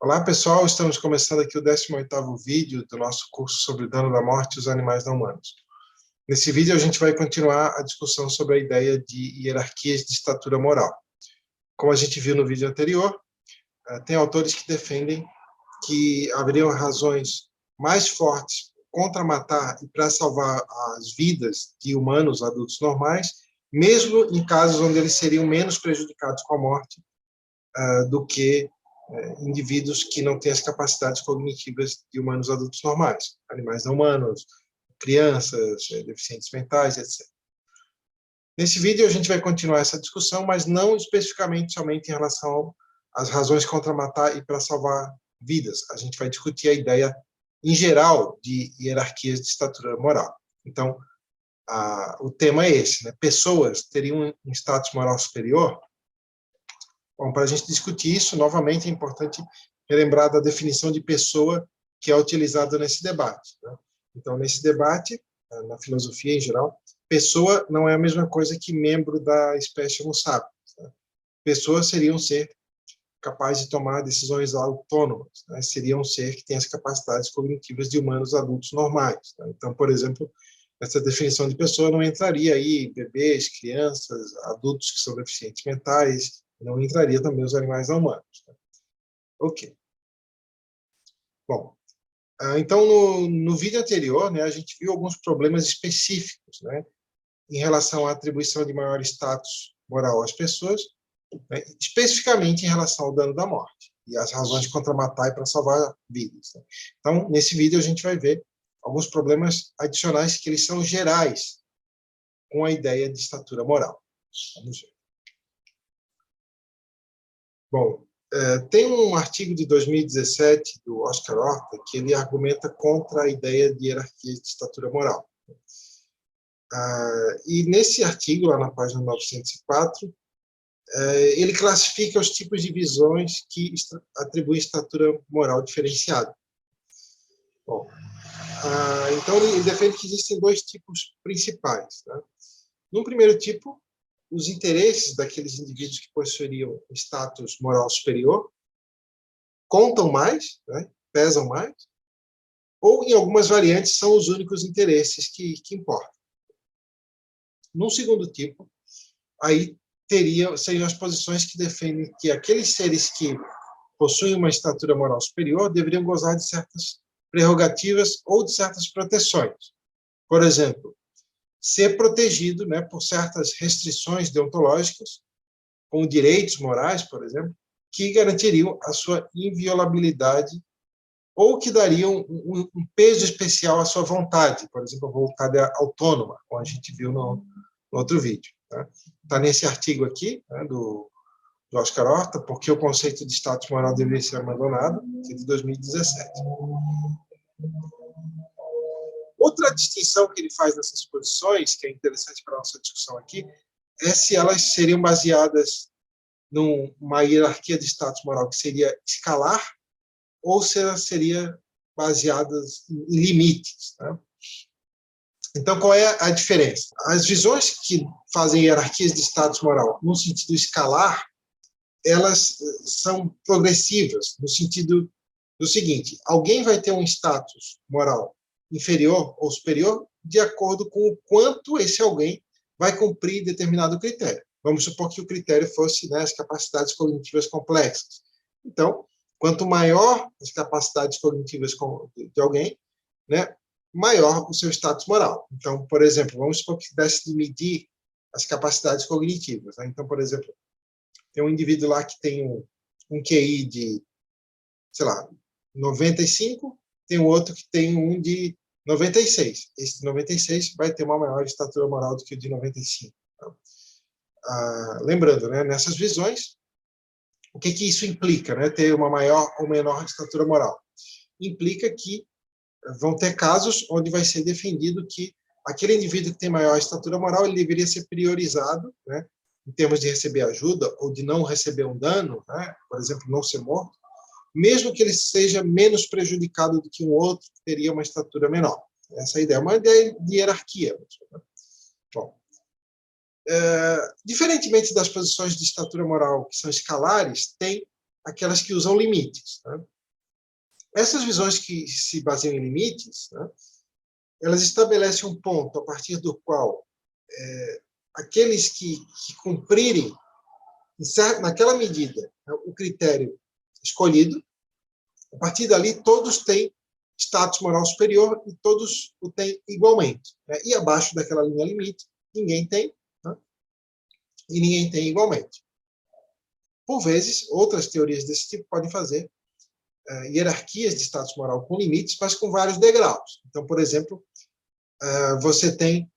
Olá, pessoal. Estamos começando aqui o 18º vídeo do nosso curso sobre o dano da morte e os animais não humanos. Nesse vídeo, a gente vai continuar a discussão sobre a ideia de hierarquias de estatura moral. Como a gente viu no vídeo anterior, tem autores que defendem que haveriam razões mais fortes contra matar e para salvar as vidas de humanos adultos normais, mesmo em casos onde eles seriam menos prejudicados com a morte do que indivíduos que não têm as capacidades cognitivas de humanos adultos normais, animais não humanos, crianças, deficientes mentais, etc. Nesse vídeo a gente vai continuar essa discussão, mas não especificamente somente em relação às razões contra matar e para salvar vidas. A gente vai discutir a ideia em geral de hierarquias de estatura moral. Então, o tema é esse, né? Pessoas teriam um status moral superior? Bom, para a gente discutir isso, novamente, é importante relembrar da definição de pessoa que é utilizada nesse debate, né? Então, nesse debate, na filosofia em geral, pessoa não é a mesma coisa que membro da espécie Homo sapiens, né? Pessoa seria um ser capaz de tomar decisões autônomas, né? Seria um ser que tem as capacidades cognitivas de humanos adultos normais, né? Então, por exemplo, essa definição de pessoa não entraria aí bebês, crianças, adultos que são deficientes mentais, não entraria também os animais não humanos, né? Ok. Bom, então no vídeo anterior, né, a gente viu alguns problemas específicos, né, em relação à atribuição de maior status moral às pessoas, né, especificamente em relação ao dano da morte e as razões contra matar e para salvar vidas, né? Então, nesse vídeo a gente vai ver alguns problemas adicionais que eles são gerais com a ideia de estatura moral. Vamos ver. Bom, tem um artigo de 2017 do Oscar Horta que ele argumenta contra a ideia de hierarquia de estatura moral. E nesse artigo, lá na página 904, ele classifica os tipos de visões que atribuem estatura moral diferenciada. Bom, então ele defende que existem dois tipos principais, né? No primeiro tipo, os interesses daqueles indivíduos que possuiriam status moral superior contam mais, né, pesam mais, ou em algumas variantes são os únicos interesses que importam. No segundo tipo, aí seriam as posições que defendem que aqueles seres que possuem uma estatura moral superior deveriam gozar de certas prerrogativas ou de certas proteções. Por exemplo, ser protegido, né, por certas restrições deontológicas, como direitos morais, por exemplo, que garantiriam a sua inviolabilidade ou que dariam um peso especial à sua vontade, por exemplo, a vontade autônoma, como a gente viu no outro vídeo. Está nesse artigo aqui, né, do Oscar Horta, porque o conceito de status moral deveria ser abandonado, que é de 2017. Outra distinção que ele faz nessas posições, que é interessante para a nossa discussão aqui, é se elas seriam baseadas numa hierarquia de status moral que seria escalar, ou se ela seria baseada em limites, né? Então, qual é a diferença? As visões que fazem hierarquias de status moral no sentido escalar, elas são progressivas, no sentido do seguinte: alguém vai ter um status moral inferior ou superior de acordo com o quanto esse alguém vai cumprir determinado critério. Vamos supor que o critério fosse, né, as capacidades cognitivas complexas. Então, quanto maior as capacidades cognitivas de alguém, né, maior o seu status moral. Então, por exemplo, vamos supor que desse de medir as capacidades cognitivas, né? Então, por exemplo, tem um indivíduo lá que tem um QI de, sei lá, 95, tem um outro que tem um de 96. Esse de 96 vai ter uma maior estatura moral do que o de 95. Lembrando, né, nessas visões, o que isso implica, né, ter uma maior ou menor estatura moral? Implica que vão ter casos onde vai ser defendido que aquele indivíduo que tem maior estatura moral, ele deveria ser priorizado, né, em termos de receber ajuda ou de não receber um dano, né, por exemplo, não ser morto, mesmo que ele seja menos prejudicado do que um outro que teria uma estatura menor. Essa é a ideia, uma ideia de hierarquia. Bom, diferentemente das posições de estatura moral que são escalares, tem aquelas que usam limites, né? Essas visões que se baseiam em limites, né, elas estabelecem um ponto a partir do qual aqueles que cumprirem, naquela medida, né, o critério escolhido, a partir dali todos têm status moral superior e todos o têm igualmente, né? E abaixo daquela linha limite, ninguém tem, né? E ninguém tem igualmente. Por vezes, outras teorias desse tipo podem fazer hierarquias de status moral com limites, mas com vários degraus. Então, por exemplo, você tem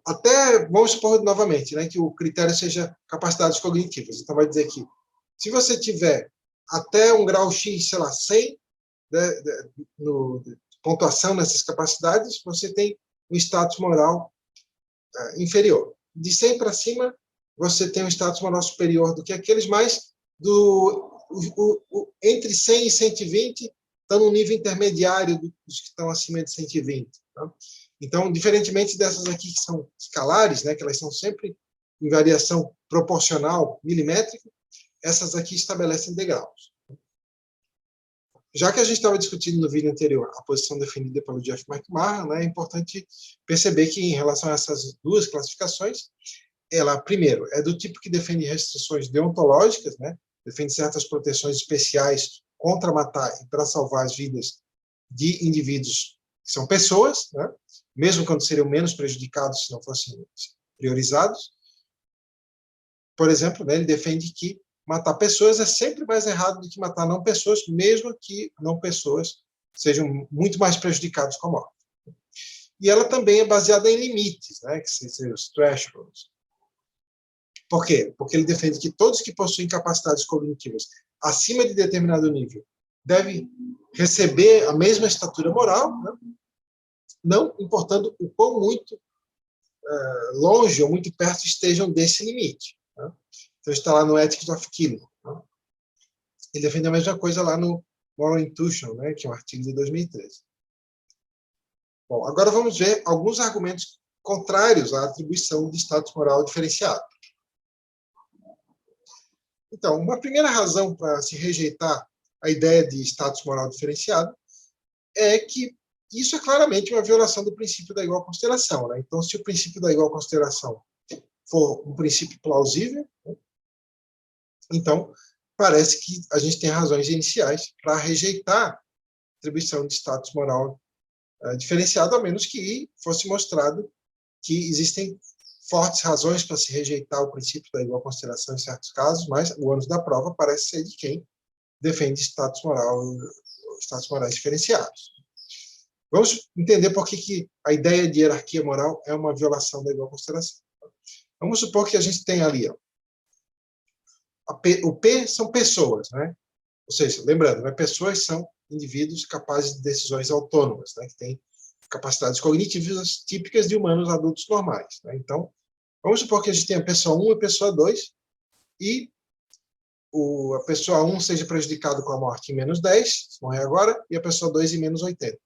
até, vamos supor novamente, né, que o critério seja capacidades cognitivas. Então, vai dizer que se você tiver até um grau X, sei lá, 100, de pontuação nessas capacidades, você tem um status moral inferior. De 100 para cima, você tem um status moral superior do que aqueles, mas entre 100 e 120 estão no nível intermediário dos que estão acima de 120. Tá? Então, diferentemente dessas aqui que são escalares, né, que elas são sempre em variação proporcional milimétrica, essas aqui estabelecem degraus. Já que a gente estava discutindo no vídeo anterior a posição definida pelo Jeff McMahon, né, é importante perceber que, em relação a essas duas classificações, ela, primeiro, é do tipo que defende restrições deontológicas, né, defende certas proteções especiais contra matar e para salvar as vidas de indivíduos que são pessoas, né, mesmo quando seriam menos prejudicados se não fossem priorizados. Por exemplo, né, ele defende que matar pessoas é sempre mais errado do que matar não pessoas, mesmo que não pessoas sejam muito mais prejudicados com a morte. E ela também é baseada em limites, né, que seriam os thresholds. Por quê? Porque ele defende que todos que possuem capacidades cognitivas acima de determinado nível devem receber a mesma estatura moral, né, não importando o quão muito longe ou muito perto estejam desse limite. Né? Então, está lá no Ethics of Killing. Né? Ele defende a mesma coisa lá no Moral Intuition, né, que é um artigo de 2013. Bom, agora vamos ver alguns argumentos contrários à atribuição de status moral diferenciado. Então, uma primeira razão para se rejeitar a ideia de status moral diferenciado é que isso é claramente uma violação do princípio da igual consideração. Né? Então, se o princípio da igual consideração for um princípio plausível, né, então parece que a gente tem razões iniciais para rejeitar a atribuição de status moral diferenciado, a menos que fosse mostrado que existem fortes razões para se rejeitar o princípio da igual consideração em certos casos, mas o ônus da prova parece ser de quem defende status morais diferenciados. Vamos entender por que a ideia de hierarquia moral é uma violação da igual consideração. Vamos supor que a gente tem ali, ó, o P são pessoas, né? Ou seja, lembrando, né, pessoas são indivíduos capazes de decisões autônomas, né, que têm capacidades cognitivas típicas de humanos adultos normais. Né? Então, vamos supor que a gente tenha a pessoa 1 e a pessoa 2, e a pessoa 1 seja prejudicada com a morte em menos 10, se morrer agora, e a pessoa 2 em menos 80.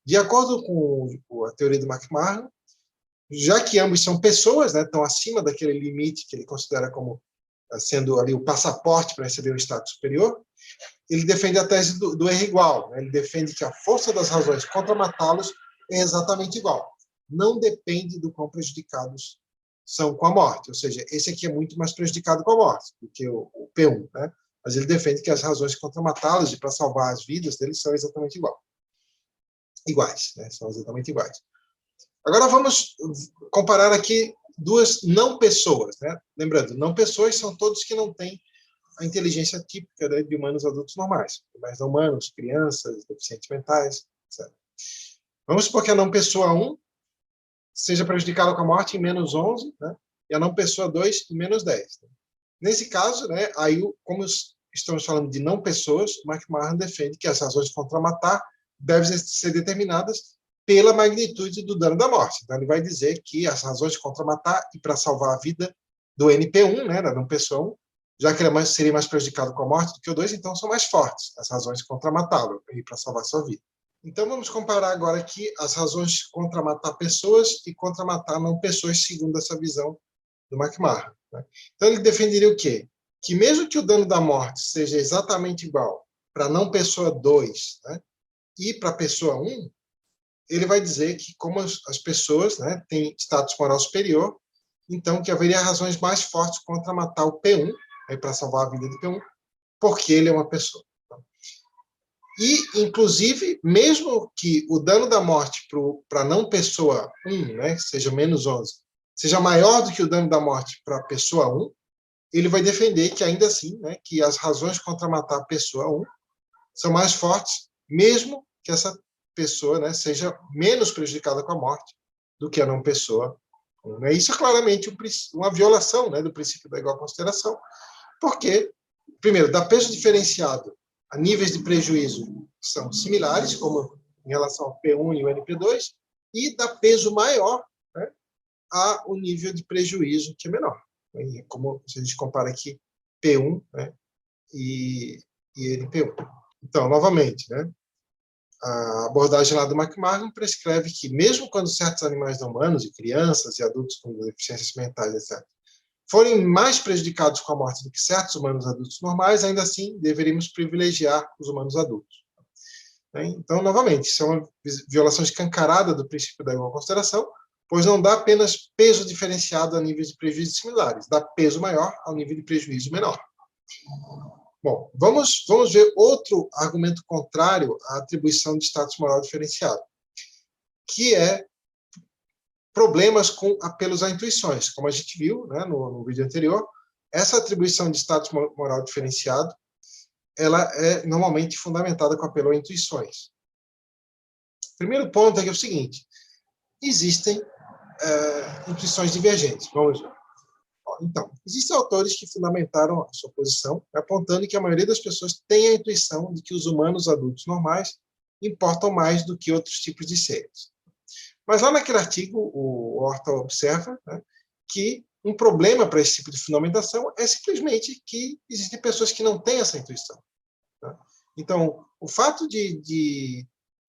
De acordo com a teoria do McMahon, já que ambos são pessoas, né, estão acima daquele limite que ele considera como sendo ali o passaporte para receber um status superior, ele defende a tese do erro igual. Né? Ele defende que a força das razões contra matá-los é exatamente igual. Não depende do quão prejudicados são com a morte. Ou seja, esse aqui é muito mais prejudicado com a morte do que o P1. Né? Mas ele defende que as razões contra matá-los e para salvar as vidas deles são exatamente iguais. Né? São exatamente iguais. Agora vamos comparar aqui duas não pessoas. Né? Lembrando, não pessoas são todos que não têm a inteligência típica, né, de humanos adultos normais, mas não humanos, crianças, deficientes mentais, etc. Vamos supor que a não pessoa 1 seja prejudicada com a morte em menos 11, né, e a não pessoa 2 em menos 10. Né. Nesse caso, né, aí, como estamos falando de não pessoas, o McMahon defende que as razões contra matar devem ser determinadas pela magnitude do dano da morte. Então, ele vai dizer que as razões contra matar e para salvar a vida do NP1, né, da não pessoa 1, já que ele seria mais prejudicado com a morte do que o 2, então são mais fortes as razões contra matá-lo e para salvar sua vida. Então vamos comparar agora aqui as razões contra matar pessoas e contra matar não pessoas, segundo essa visão do McMahon. Né? Então ele defenderia o quê? que mesmo que o dano da morte seja exatamente igual para não pessoa 2, né, e para pessoa 1, ele vai dizer que como as pessoas, né, têm status moral superior, então que haveria razões mais fortes contra matar o P1, para salvar a vida do P1, porque ele é uma pessoa. E, inclusive, mesmo que o dano da morte para não pessoa 1, né, seja menos 11, seja maior do que o dano da morte para pessoa 1, ele vai defender que, ainda assim, né, que as razões contra matar a pessoa 1 são mais fortes, mesmo que essa pessoa, né, seja menos prejudicada com a morte do que a não pessoa 1. Né? Isso é claramente uma violação, né, do princípio da igual consideração, porque, primeiro, dá peso diferenciado a níveis de prejuízo que são similares, como em relação ao P1 e o NP2, e dá peso maior, né, ao nível de prejuízo que é menor. Como se a gente compara aqui P1, né, e NP1. Então, novamente, né, a abordagem lá do McMahon prescreve que, mesmo quando certos animais não humanos, e crianças e adultos com deficiências mentais, etc., forem mais prejudicados com a morte do que certos humanos adultos normais, ainda assim deveríamos privilegiar os humanos adultos. Então, novamente, isso é uma violação escancarada do princípio da igual consideração, pois não dá apenas peso diferenciado a níveis de prejuízo similares, dá peso maior ao nível de prejuízo menor. Bom, vamos ver outro argumento contrário à atribuição de status moral diferenciado, que é problemas com apelos a intuições. Como a gente viu, né, no vídeo anterior, essa atribuição de status moral diferenciado, ela é normalmente fundamentada com apelo a intuições. O primeiro ponto é, que é o seguinte: existem intuições divergentes. Vamos ver. Então, existem autores que fundamentaram a sua posição, apontando que a maioria das pessoas tem a intuição de que os humanos adultos normais importam mais do que outros tipos de seres. Mas lá naquele artigo, o Horta observa, né, que um problema para esse tipo de fundamentação é simplesmente que existem pessoas que não têm essa intuição. Tá? Então, o fato de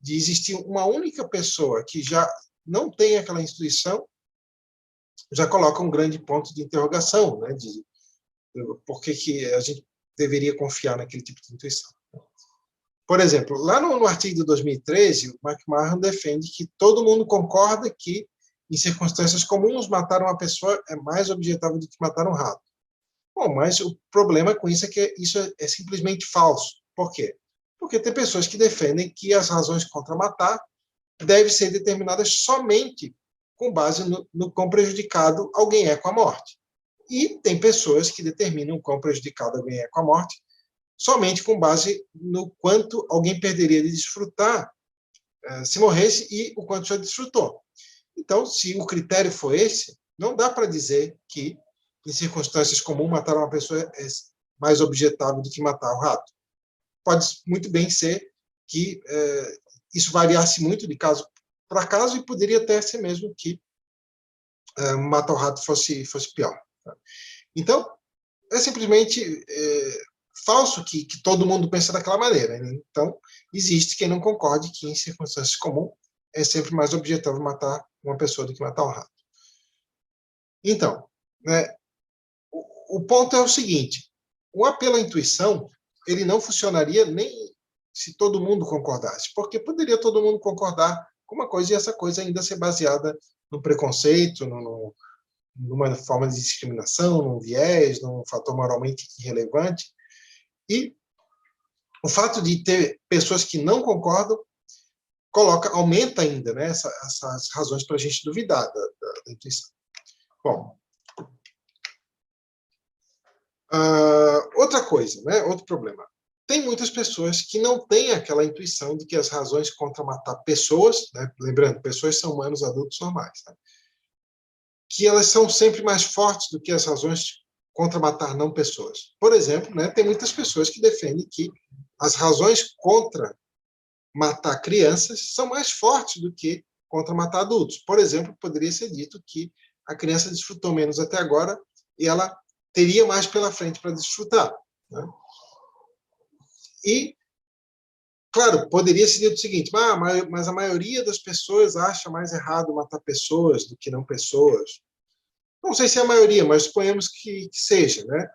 existir uma única pessoa que já não tem aquela intuição já coloca um grande ponto de interrogação, né, de por que a gente deveria confiar naquele tipo de intuição. Por exemplo, lá no artigo de 2013, o McMahon defende que todo mundo concorda que, em circunstâncias comuns, matar uma pessoa é mais objetável do que matar um rato. Bom, mas o problema com isso é que isso é simplesmente falso. Por quê? Porque tem pessoas que defendem que as razões contra matar devem ser determinadas somente com base no quão prejudicado alguém é com a morte. E tem pessoas que determinam o quão prejudicado alguém é com a morte somente com base no quanto alguém perderia de desfrutar se morresse e o quanto já desfrutou. Então, se o critério for esse, não dá para dizer que, em circunstâncias comuns, matar uma pessoa é mais objetável do que matar o rato. Pode muito bem ser que isso variasse muito de caso para caso e poderia até ser mesmo que matar o rato fosse pior. Então, é simplesmente falso que todo mundo pensa daquela maneira. Né? Então, existe quem não concorde que, em circunstâncias comuns, é sempre mais objetável matar uma pessoa do que matar um rato. Então, né, o ponto é o seguinte: o apelo à intuição ele não funcionaria nem se todo mundo concordasse, porque poderia todo mundo concordar com uma coisa e essa coisa ainda ser baseada no preconceito, numa forma de discriminação, num viés, num fator moralmente irrelevante. E o fato de ter pessoas que não concordam aumenta ainda, né, essas razões para a gente duvidar da intuição. Bom, outra coisa, né, outro problema. Tem muitas pessoas que não têm aquela intuição de que as razões contra matar pessoas, né, lembrando, pessoas são humanos adultos normais, né, que elas são sempre mais fortes do que as razões contra matar não pessoas. Por exemplo, né, tem muitas pessoas que defendem que as razões contra matar crianças são mais fortes do que contra matar adultos. Por exemplo, poderia ser dito que a criança desfrutou menos até agora e ela teria mais pela frente para desfrutar. Né? E, claro, poderia ser dito o seguinte: mas a maioria das pessoas acha mais errado matar pessoas do que não pessoas. Não sei se é a maioria, mas suponhamos que seja. Né?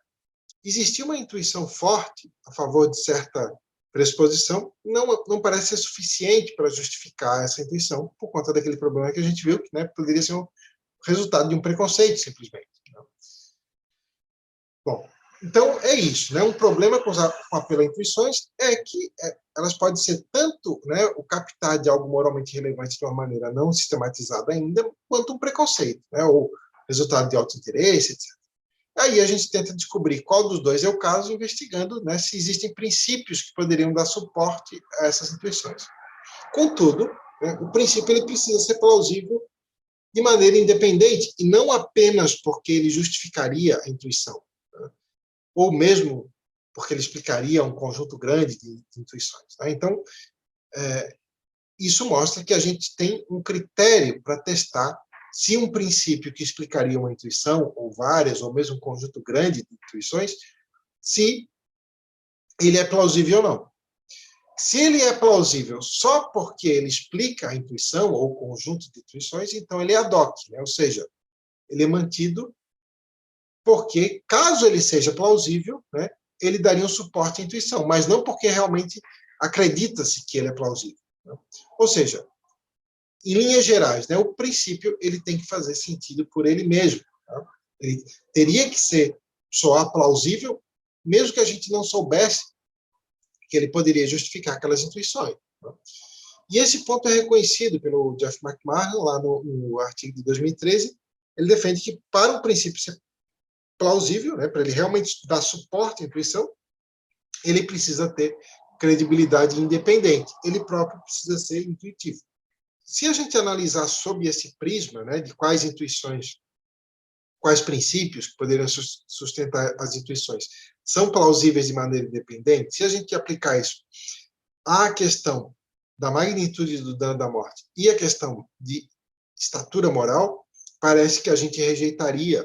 existir uma intuição forte a favor de certa pressuposição não parece ser suficiente para justificar essa intuição, por conta daquele problema que a gente viu, que, né, poderia ser um resultado de um preconceito, simplesmente. Bom, então é isso, né? Um problema com apelo a intuições é que elas podem ser tanto, né, o captar de algo moralmente relevante de uma maneira não sistematizada ainda, quanto um preconceito, né, ou resultado de autointeresse, etc. Aí a gente tenta descobrir qual dos dois é o caso, investigando, né, se existem princípios que poderiam dar suporte a essas intuições. Contudo, né, o princípio ele precisa ser plausível de maneira independente, e não apenas porque ele justificaria a intuição, né, ou mesmo porque ele explicaria um conjunto grande de intuições. Né? Então, isso mostra que a gente tem um critério para testar se um princípio que explicaria uma intuição, ou várias, ou mesmo um conjunto grande de intuições, se ele é plausível ou não. Se ele é plausível só porque ele explica a intuição, ou o conjunto de intuições, então ele é ad hoc, né? Ou seja, ele é mantido porque, caso ele seja plausível, né, ele daria um suporte à intuição, mas não porque realmente acredita-se que ele é plausível. Né? Ou seja, em linhas gerais, né, o princípio ele tem que fazer sentido por ele mesmo. Tá? Ele teria que soar plausível, mesmo que a gente não soubesse que ele poderia justificar aquelas intuições. Tá? E esse ponto é reconhecido pelo Jeff McMahon, lá no artigo de 2013. Ele defende que, para um princípio ser plausível, né, para ele realmente dar suporte à intuição, ele precisa ter credibilidade independente. Ele próprio precisa ser intuitivo. Se a gente analisar sob esse prisma, né, de quais intuições, quais princípios que poderiam sustentar as intuições são plausíveis de maneira independente, se a gente aplicar isso à questão da magnitude do dano da morte e a questão de estatura moral, parece que a gente rejeitaria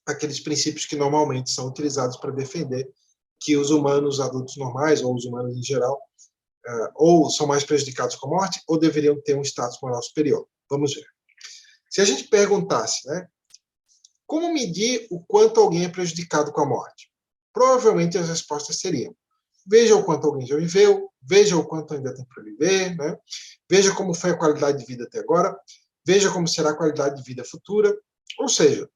aqueles princípios que normalmente são utilizados para defender que os humanos adultos normais, ou os humanos em geral, ou são mais prejudicados com a morte, ou deveriam ter um status moral superior. Vamos ver. Se a gente perguntasse, né, como medir o quanto alguém é prejudicado com a morte? Provavelmente as respostas seriam: veja o quanto alguém já viveu, veja o quanto ainda tem para viver, né? Veja como foi a qualidade de vida até agora, veja como será a qualidade de vida futura. Ou seja,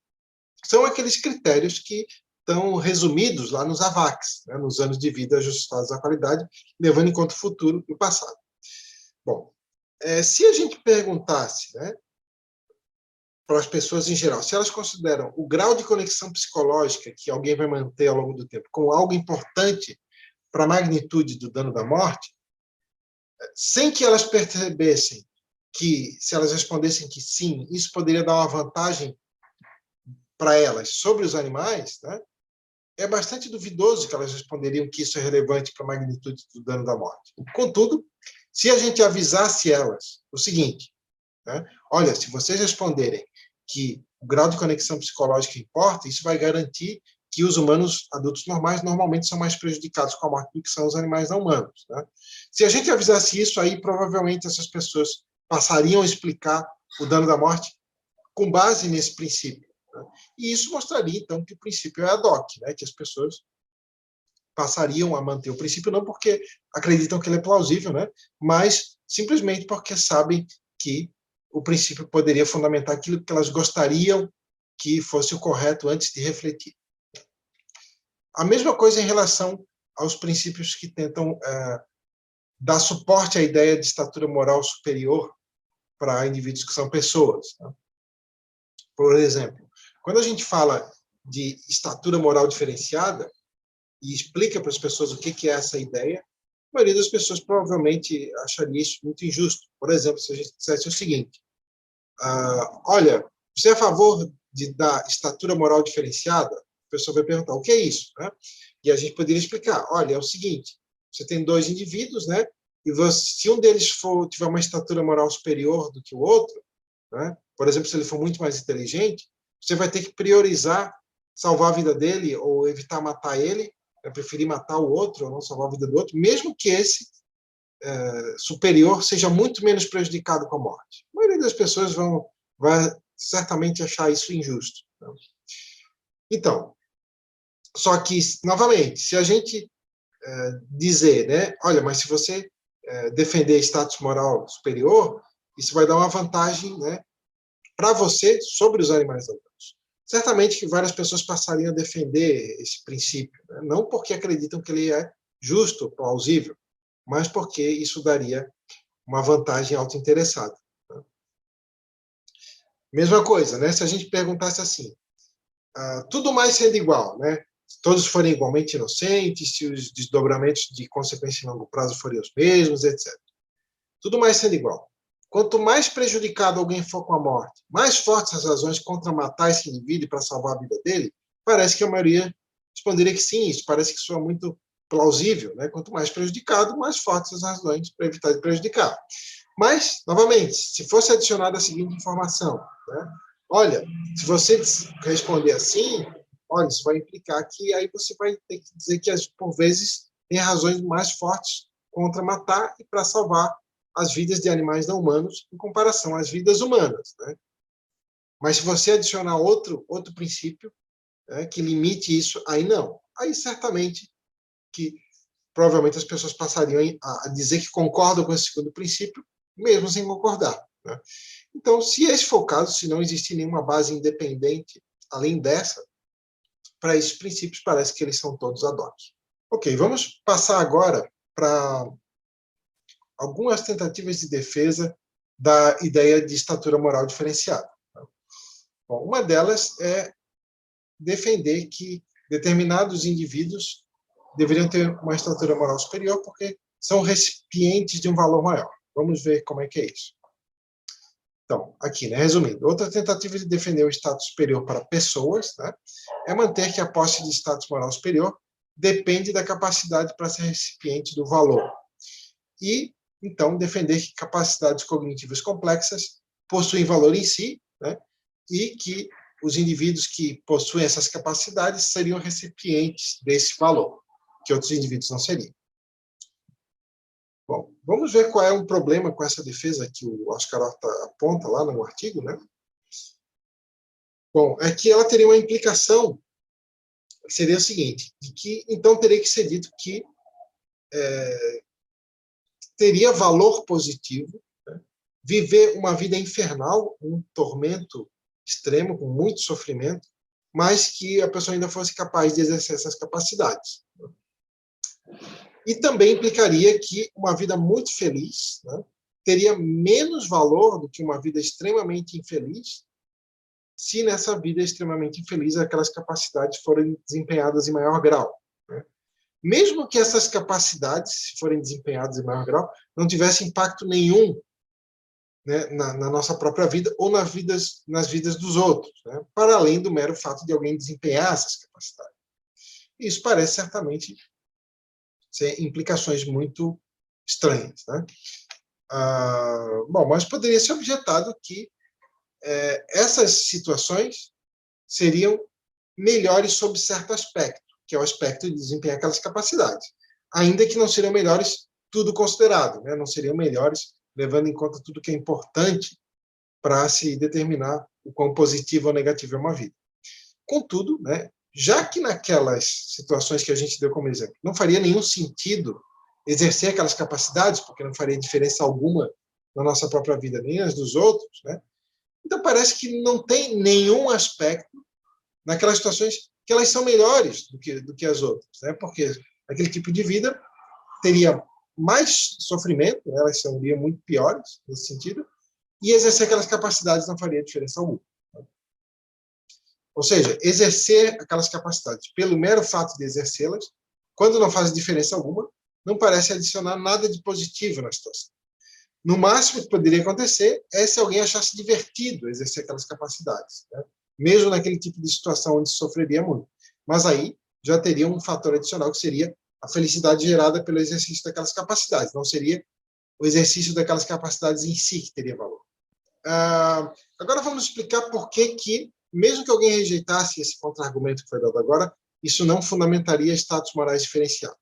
são aqueles critérios que estão resumidos lá nos AVACs, né, nos anos de vida ajustados à qualidade, levando em conta o futuro e o passado. Bom, se a gente perguntasse, né, para as pessoas em geral, se elas consideram o grau de conexão psicológica que alguém vai manter ao longo do tempo como algo importante para a magnitude do dano da morte, sem que elas percebessem que, se elas respondessem que sim, isso poderia dar uma vantagem para elas sobre os animais, né, é bastante duvidoso que elas responderiam que isso é relevante para a magnitude do dano da morte. Contudo, se a gente avisasse elas o seguinte, né, olha, se vocês responderem que o grau de conexão psicológica importa, isso vai garantir que os humanos adultos normais normalmente são mais prejudicados com a morte do que são os animais não humanos. Né? Se a gente avisasse isso, aí provavelmente essas pessoas passariam a explicar o dano da morte com base nesse princípio. Né? E isso mostraria, então, que o princípio é ad hoc, né? Que as pessoas passariam a manter o princípio não porque acreditam que ele é plausível, né? Mas simplesmente porque sabem que o princípio poderia fundamentar aquilo que elas gostariam que fosse o correto antes de refletir. A mesma coisa em relação aos princípios que tentam dar suporte à ideia de estatura moral superior para indivíduos que são pessoas. Né? Por exemplo, quando a gente fala de estatura moral diferenciada e explica para as pessoas o que é essa ideia, a maioria das pessoas provavelmente acharia isso muito injusto. Por exemplo, se a gente dissesse o seguinte: olha, você é a favor de dar estatura moral diferenciada? A pessoa vai perguntar, o que é isso? Né? E a gente poderia explicar, olha, é o seguinte, você tem dois indivíduos, né? E se um deles tiver uma estatura moral superior do que o outro, né? Por exemplo, se ele for muito mais inteligente, você vai ter que priorizar salvar a vida dele ou evitar matar ele, preferir matar o outro ou não salvar a vida do outro, mesmo que esse superior seja muito menos prejudicado com a morte. A maioria das pessoas vai certamente achar isso injusto. Né? Então, Só que, novamente, se a gente dizer, né, olha, mas se você defender status moral superior, isso vai dar uma vantagem, né, para você sobre os animais humanos. Certamente que várias pessoas passariam a defender esse princípio, né? Não porque acreditam que ele é justo, plausível, mas porque isso daria uma vantagem autointeressada. Né? Mesma coisa, né? Se a gente perguntasse assim, tudo mais sendo igual, né? Se todos forem igualmente inocentes, se os desdobramentos de consequência em longo prazo forem os mesmos, etc. Tudo mais sendo igual. Quanto mais prejudicado alguém for com a morte, mais fortes as razões contra matar esse indivíduo para salvar a vida dele, parece que a maioria responderia que sim, isso parece que soa muito plausível, né? Quanto mais prejudicado, mais fortes as razões para evitar de prejudicar. Mas, novamente, se fosse adicionada a seguinte informação, né? Olha, se você responder assim, olha, isso vai implicar que aí você vai ter que dizer que, por vezes, tem razões mais fortes contra matar e para salvar as vidas de animais não humanos em comparação às vidas humanas. Né? Mas se você adicionar outro princípio, né, que limite isso, aí não. Aí certamente que provavelmente as pessoas passariam a dizer que concordam com esse segundo princípio, mesmo sem concordar. Né? Então, se esse for o caso, se não existe nenhuma base independente além dessa, para esses princípios parece que eles são todos adóticos. Ok, vamos passar agora para algumas tentativas de defesa da ideia de estatura moral diferenciada. Bom, uma delas é defender que determinados indivíduos deveriam ter uma estatura moral superior porque são recipientes de um valor maior. Vamos ver como é que é isso. Então, aqui, né, resumindo, outra tentativa de defender o status superior para pessoas, né, é manter que a posse de status moral superior depende da capacidade para ser recipiente do valor. E, então, defender que capacidades cognitivas complexas possuem valor em si, né, e que os indivíduos que possuem essas capacidades seriam recipientes desse valor, que outros indivíduos não seriam. Bom, vamos ver qual é um problema com essa defesa que o Oscar Horta aponta lá no artigo, né? Bom, é que ela teria uma implicação que seria o seguinte, de que então teria que ser dito que teria valor positivo, né, viver uma vida infernal, um tormento extremo, com muito sofrimento, mas que a pessoa ainda fosse capaz de exercer essas capacidades. E também implicaria que uma vida muito feliz, né, teria menos valor do que uma vida extremamente infeliz, se nessa vida extremamente infeliz aquelas capacidades forem desempenhadas em maior grau. Né? Mesmo que essas capacidades, se forem desempenhadas em maior grau, não tivessem impacto nenhum, né, na nossa própria vida ou nas vidas dos outros, né, para além do mero fato de alguém desempenhar essas capacidades. Isso parece certamente ser implicações muito estranhas. Né? Bom, mas poderia ser objetado que essas situações seriam melhores sob certo aspecto, que é o aspecto de desempenhar aquelas capacidades. Ainda que não seriam melhores tudo considerado, né? Não seriam melhores levando em conta tudo que é importante para se determinar o quão positivo ou negativo é uma vida. Contudo, né, já que naquelas situações que a gente deu como exemplo, não faria nenhum sentido exercer aquelas capacidades, porque não faria diferença alguma na nossa própria vida, nem nas dos outros, né? Então parece que não tem nenhum aspecto naquelas situações que elas são melhores do que as outras, né? Porque aquele tipo de vida teria mais sofrimento, né? Elas seriam muito piores nesse sentido, e exercer aquelas capacidades não faria diferença alguma. Ou seja, exercer aquelas capacidades pelo mero fato de exercê-las, quando não faz diferença alguma, não parece adicionar nada de positivo na situação. No máximo que poderia acontecer é se alguém achasse divertido exercer aquelas capacidades, né? Mesmo naquele tipo de situação onde sofreria muito. Mas aí já teria um fator adicional que seria a felicidade gerada pelo exercício daquelas capacidades. Não seria o exercício daquelas capacidades em si que teria valor. Agora vamos explicar por que, mesmo que alguém rejeitasse esse contra-argumento que foi dado agora, isso não fundamentaria status morais diferenciados.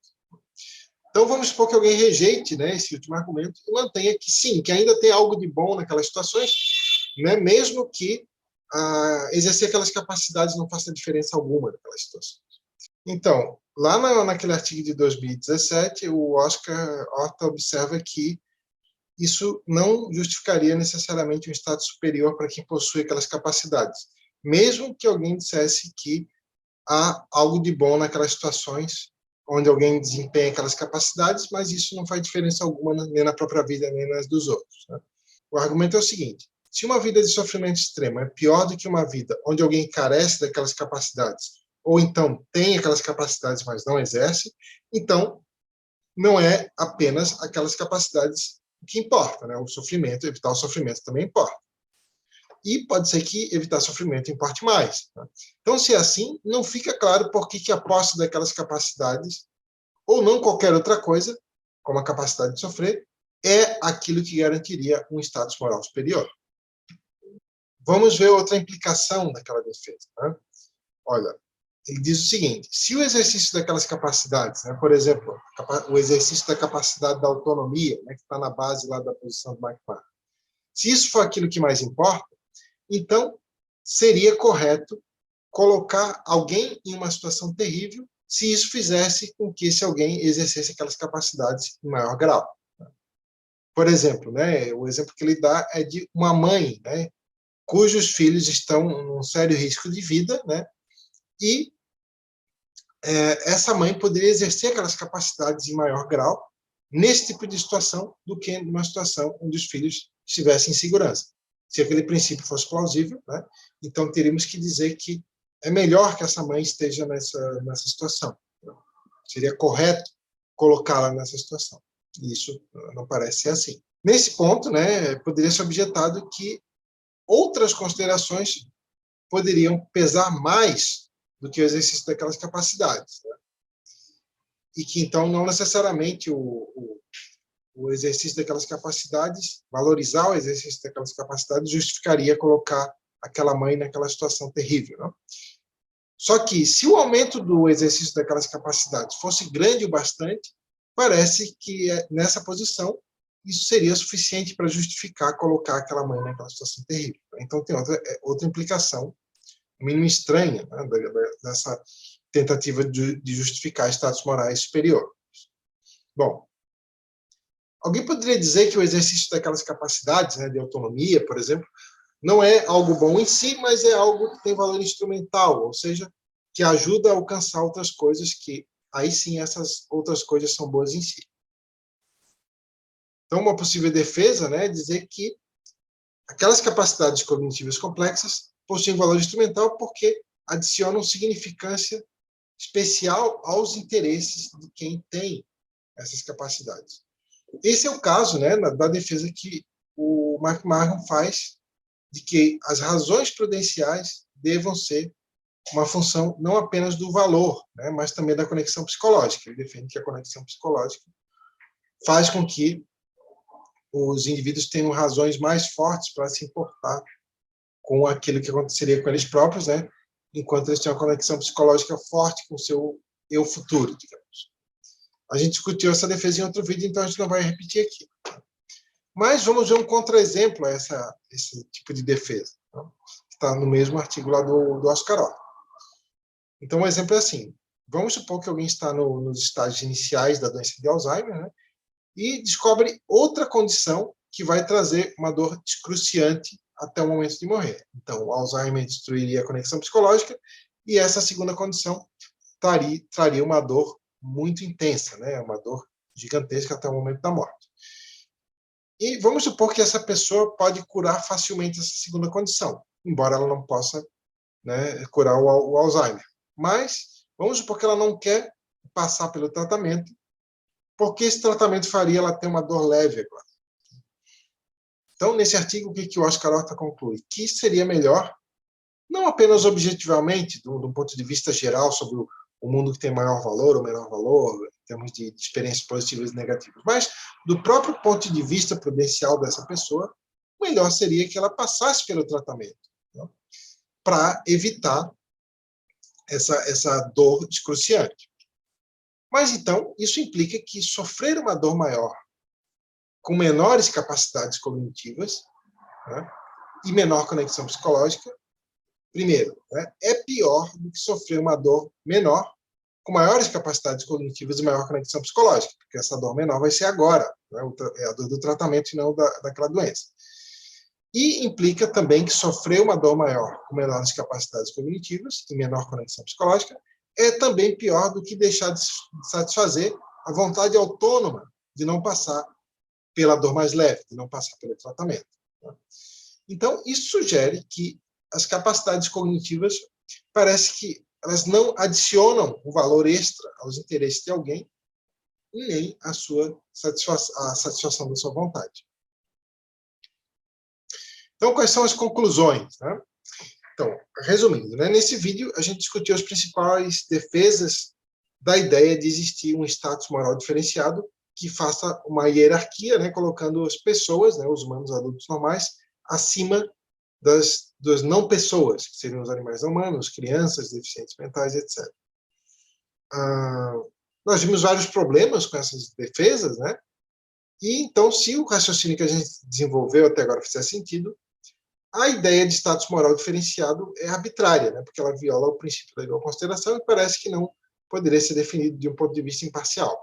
Então vamos supor que alguém rejeite, né, esse último argumento e mantenha que sim, que ainda tem algo de bom naquelas situações, né, mesmo que exercer aquelas capacidades não faça diferença alguma naquelas situações. Então, lá naquele artigo de 2017, o Oscar Horta observa que isso não justificaria necessariamente um status superior para quem possui aquelas capacidades, mesmo que alguém dissesse que há algo de bom naquelas situações onde alguém desempenha aquelas capacidades, mas isso não faz diferença alguma nem na própria vida, nem nas dos outros, né? O argumento é o seguinte: se uma vida de sofrimento extremo é pior do que uma vida onde alguém carece daquelas capacidades, ou então tem aquelas capacidades, mas não exerce, então não é apenas aquelas capacidades que importa, né? O sofrimento, evitar o sofrimento também importa. E pode ser que evitar sofrimento importe mais, né? Então, se é assim, não fica claro por que a posse daquelas capacidades, ou não qualquer outra coisa, como a capacidade de sofrer, é aquilo que garantiria um status moral superior. Vamos ver outra implicação daquela defesa, né? Olha, ele diz o seguinte: se o exercício daquelas capacidades, né, por exemplo, o exercício da capacidade da autonomia, né, que está na base lá da posição do McMahon, se isso for aquilo que mais importa, então seria correto colocar alguém em uma situação terrível se isso fizesse com que esse alguém exercesse aquelas capacidades em maior grau. Por exemplo, né, o exemplo que ele dá é de uma mãe, né, cujos filhos estão num sério risco de vida, né, e essa mãe poderia exercer aquelas capacidades em maior grau nesse tipo de situação do que numa situação onde os filhos estivessem em segurança. Se aquele princípio fosse plausível, né, então teríamos que dizer que é melhor que essa mãe esteja nessa situação. Seria correto colocá-la nessa situação. E isso não parece ser assim. Nesse ponto, né, poderia ser objetado que outras considerações poderiam pesar mais do que o exercício daquelas capacidades, né? E que, então, não necessariamente o exercício daquelas capacidades, valorizar o exercício daquelas capacidades, justificaria colocar aquela mãe naquela situação terrível, né? Só que, se o aumento do exercício daquelas capacidades fosse grande o bastante, parece que nessa posição isso seria suficiente para justificar colocar aquela mãe naquela situação terrível. Então, tem outra implicação, mínimo estranha, né, dessa tentativa de justificar status morais superior. Bom, alguém poderia dizer que o exercício daquelas capacidades, né, de autonomia, por exemplo, não é algo bom em si, mas é algo que tem valor instrumental, ou seja, que ajuda a alcançar outras coisas que, aí sim, essas outras coisas são boas em si. Então, uma possível defesa, né, é dizer que aquelas capacidades cognitivas complexas possuem valor instrumental porque adicionam significância especial aos interesses de quem tem essas capacidades. Esse é o caso, né, da defesa que o McMahon faz de que as razões prudenciais devam ser uma função não apenas do valor, né, mas também da conexão psicológica. Ele defende que a conexão psicológica faz com que os indivíduos tenham razões mais fortes para se importar com aquilo que aconteceria com eles próprios, né, enquanto eles têm uma conexão psicológica forte com o seu eu futuro, digamos. A gente discutiu essa defesa em outro vídeo, então a gente não vai repetir aqui. Mas vamos ver um contra-exemplo a esse tipo de defesa, né, que está no mesmo artigo lá do Oscar Horta. Então, um exemplo é assim: vamos supor que alguém está nos estágios iniciais da doença de Alzheimer, né, e descobre outra condição que vai trazer uma dor excruciante até o momento de morrer. Então, o Alzheimer destruiria a conexão psicológica e essa segunda condição traria uma dor muito intensa, né, uma dor gigantesca até o momento da morte. E vamos supor que essa pessoa pode curar facilmente essa segunda condição, embora ela não possa, né, curar o Alzheimer. Mas vamos supor que ela não quer passar pelo tratamento, porque esse tratamento faria ela ter uma dor leve agora. Então, nesse artigo, o que o Oscar Horta conclui? Que seria melhor, não apenas objetivamente, do ponto de vista geral, sobre o mundo que tem maior valor ou menor valor, em termos de experiências positivas e negativas, mas do próprio ponto de vista prudencial dessa pessoa, o melhor seria que ela passasse pelo tratamento, né, para evitar essa dor excruciante. Mas, então, isso implica que sofrer uma dor maior com menores capacidades cognitivas, né, e menor conexão psicológica, primeiro, né, é pior do que sofrer uma dor menor com maiores capacidades cognitivas e maior conexão psicológica, porque essa dor menor vai ser agora, né? É a dor do tratamento e não daquela doença. E implica também que sofrer uma dor maior com menores capacidades cognitivas e menor conexão psicológica é também pior do que deixar de satisfazer a vontade autônoma de não passar pela dor mais leve, de não passar pelo tratamento. Então, isso sugere que as capacidades cognitivas parece que elas não adicionam um valor extra aos interesses de alguém e nem a satisfação da sua vontade. Então, quais são as conclusões, né? Então, resumindo, né, nesse vídeo a gente discutiu as principais defesas da ideia de existir um status moral diferenciado que faça uma hierarquia, né, colocando as pessoas, né, os humanos adultos normais, acima das não pessoas, que seriam os animais não humanos, crianças, deficientes mentais, etc. Nós vimos vários problemas com essas defesas, né? E então, se o raciocínio que a gente desenvolveu até agora fizer sentido, a ideia de status moral diferenciado é arbitrária, né? Porque ela viola o princípio da igual consideração e parece que não poderia ser definido de um ponto de vista imparcial.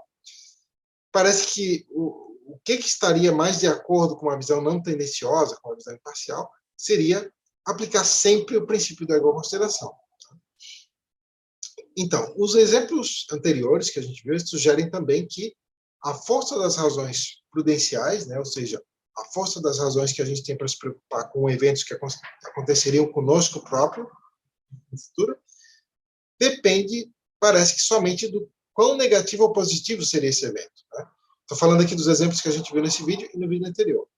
Parece que o que estaria mais de acordo com uma visão não tendenciosa, com uma visão imparcial, seria aplicar sempre o princípio da igual consideração. Então, os exemplos anteriores que a gente viu sugerem também que a força das razões prudenciais, né, ou seja, a força das razões que a gente tem para se preocupar com eventos que aconteceriam conosco próprio no futuro, depende, parece que somente do quão negativo ou positivo seria esse evento. Estou falando aqui dos exemplos que a gente viu nesse vídeo e no vídeo anterior.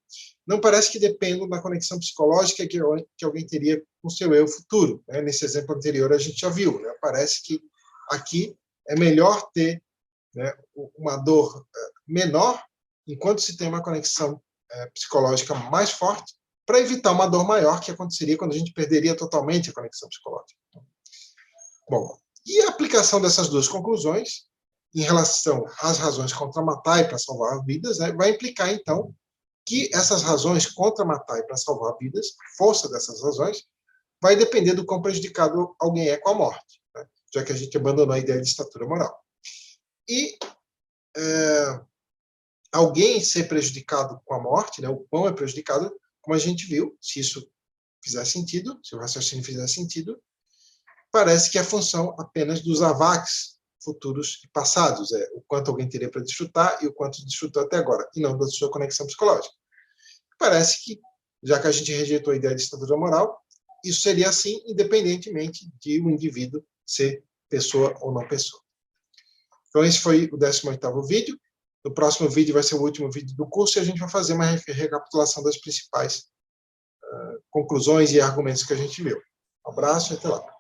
Não parece que dependam da conexão psicológica que alguém teria com seu eu futuro. Né? Nesse exemplo anterior a gente já viu. Né? Parece que aqui é melhor ter, né, uma dor menor enquanto se tem uma conexão psicológica mais forte, para evitar uma dor maior que aconteceria quando a gente perderia totalmente a conexão psicológica. Bom, e a aplicação dessas duas conclusões, em relação às razões contra matar e para salvar vidas, né, vai implicar, então, que essas razões contra matar e para salvar vidas, a força dessas razões, vai depender do quão prejudicado alguém é com a morte, né, já que a gente abandonou a ideia de estatura moral. E alguém ser prejudicado com a morte, né, o quão é prejudicado, como a gente viu, se isso fizer sentido, se o raciocínio fizer sentido, parece que é a função apenas dos avacs futuros e passados, o quanto alguém teria para desfrutar e o quanto desfrutou até agora, e não da sua conexão psicológica. Parece que, já que a gente rejeitou a ideia de estatura moral, isso seria assim, independentemente de o indivíduo ser pessoa ou não pessoa. Então, esse foi o 18º vídeo. No próximo vídeo vai ser o último vídeo do curso e a gente vai fazer uma recapitulação das principais conclusões e argumentos que a gente viu. Um abraço e até lá.